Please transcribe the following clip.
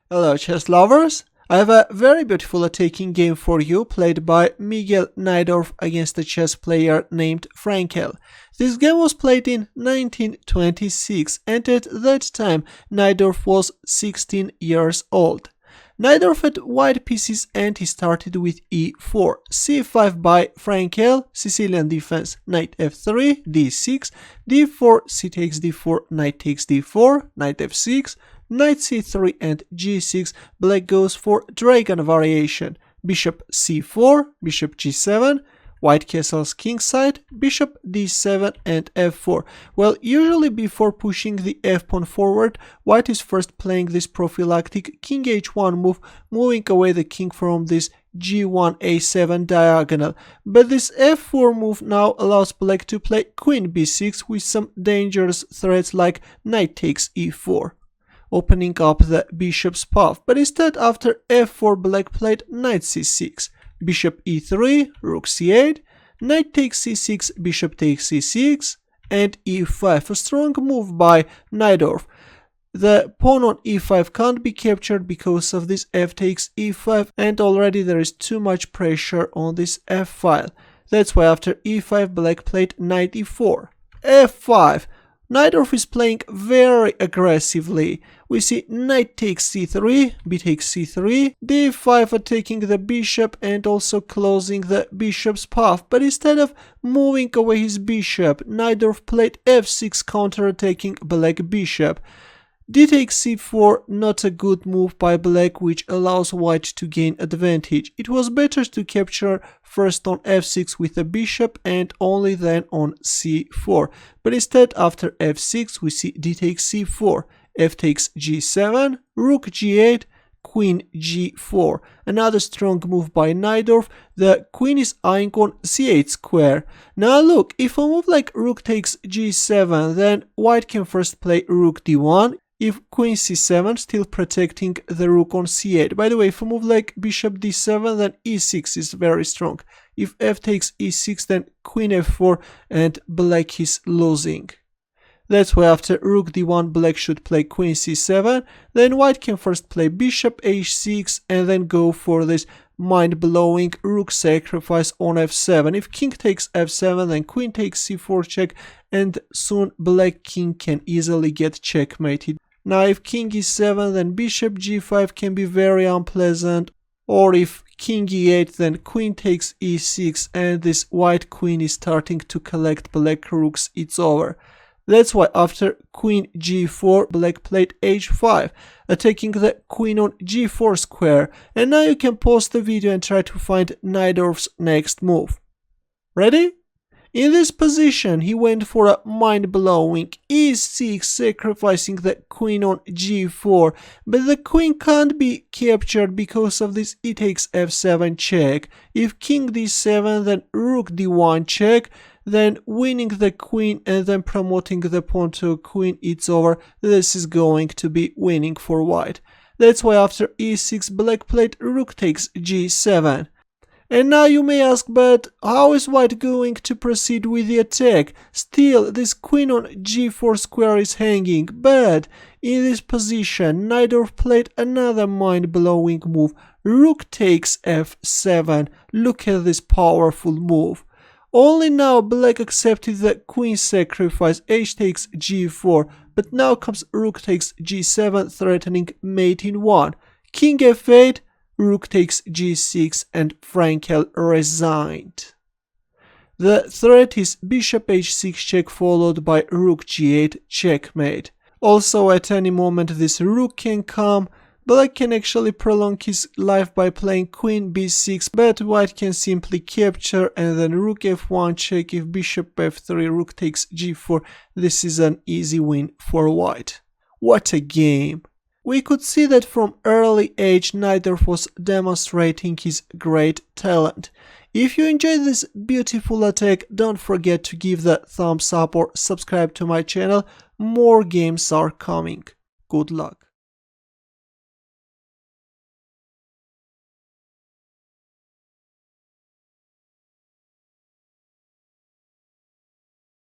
Hello chess lovers! I have a very beautiful attacking game for you played by Miguel Najdorf against a chess player named Frenkel. This game was played in 1926 and at that time Najdorf was 16 years old. Najdorf had white pieces and he started with e4, c5 by Frenkel, Sicilian defense, knight f3, d6, d4, c takes d4, knight takes d4, knight f6, knight c3 and g6, black goes for dragon variation, bishop c4, bishop g7, white castles kingside, bishop d7 and f4. Well, usually before pushing the f-pawn forward, white is first playing this prophylactic king h1 move, moving away the king from this g1 a7 diagonal. But this f4 move now allows black to play queen b6 with some dangerous threats like knight takes e4, opening up the bishop's path. But instead, after f4, black played knight c6, bishop e3, rook c8, knight takes c6, bishop takes c6, and e5, a strong move by Najdorf. The pawn on e5 can't be captured because of this f takes e5, and already there is too much pressure on this f file. That's why after e5, black played knight e4, f5. Najdorf is playing very aggressively. We see knight takes c3, b takes c3, d5 attacking the bishop and also closing the bishop's path. But instead of moving away his bishop, Najdorf played f6 counterattacking black bishop. D takes c4, not a good move by black, which allows white to gain advantage. It was better to capture first on f6 with a bishop and only then on c4. But instead, after f6, we see d takes c4, f takes g7, rook g8, queen g4. Another strong move by Najdorf. The queen is eyeing on c8 square. Now look, if a move like rook takes g7, then white can first play rook d1. If queen c7, still protecting the rook on c8. By the way, if a move like bishop d7, then e6 is very strong. If f takes e6, then queen f4 and black is losing. That's why after rook d1, black should play queen c7. Then white can first play bishop h6 and then go for this mind-blowing rook sacrifice on f7. If king takes f7, then queen takes c4 check, and soon black king can easily get checkmated. Now if king e7, then bishop g5 can be very unpleasant, or if king e8, then queen takes e6 and this white queen is starting to collect black rooks, it's over. That's why after queen g4, black played h5, attacking the queen on g4 square. And now you can pause the video and try to find Najdorf's next move. Ready? In this position, he went for a mind-blowing e6, sacrificing the queen on g4, but the queen can't be captured because of this e takes f7 check. If king d7, then rook d1 check, then winning the queen and then promoting the pawn to a queen, it's over. This is going to be winning for white. That's why after e6, black played rook takes g7. And now you may ask, but how is white going to proceed with the attack? Still, this queen on g4 square is hanging, but in this position, Najdorf played another mind-blowing move. Rook takes f7. Look at this powerful move. Only now black accepted the queen sacrifice, h takes g4, but now comes rook takes g7, threatening mate in 1. King f8, rook takes g6, and Frenkel resigned. The threat is bishop h6 check followed by rook g8 checkmate. Also at any moment this rook can come. Black can actually prolong his life by playing queen b6, but white can simply capture and then rook f1 check. If bishop f3, rook takes g4, this is an easy win for white. What a game! We could see that from early age Najdorf was demonstrating his great talent. If you enjoyed this beautiful attack, don't forget to give the thumbs up or subscribe to my channel. More games are coming. Good luck.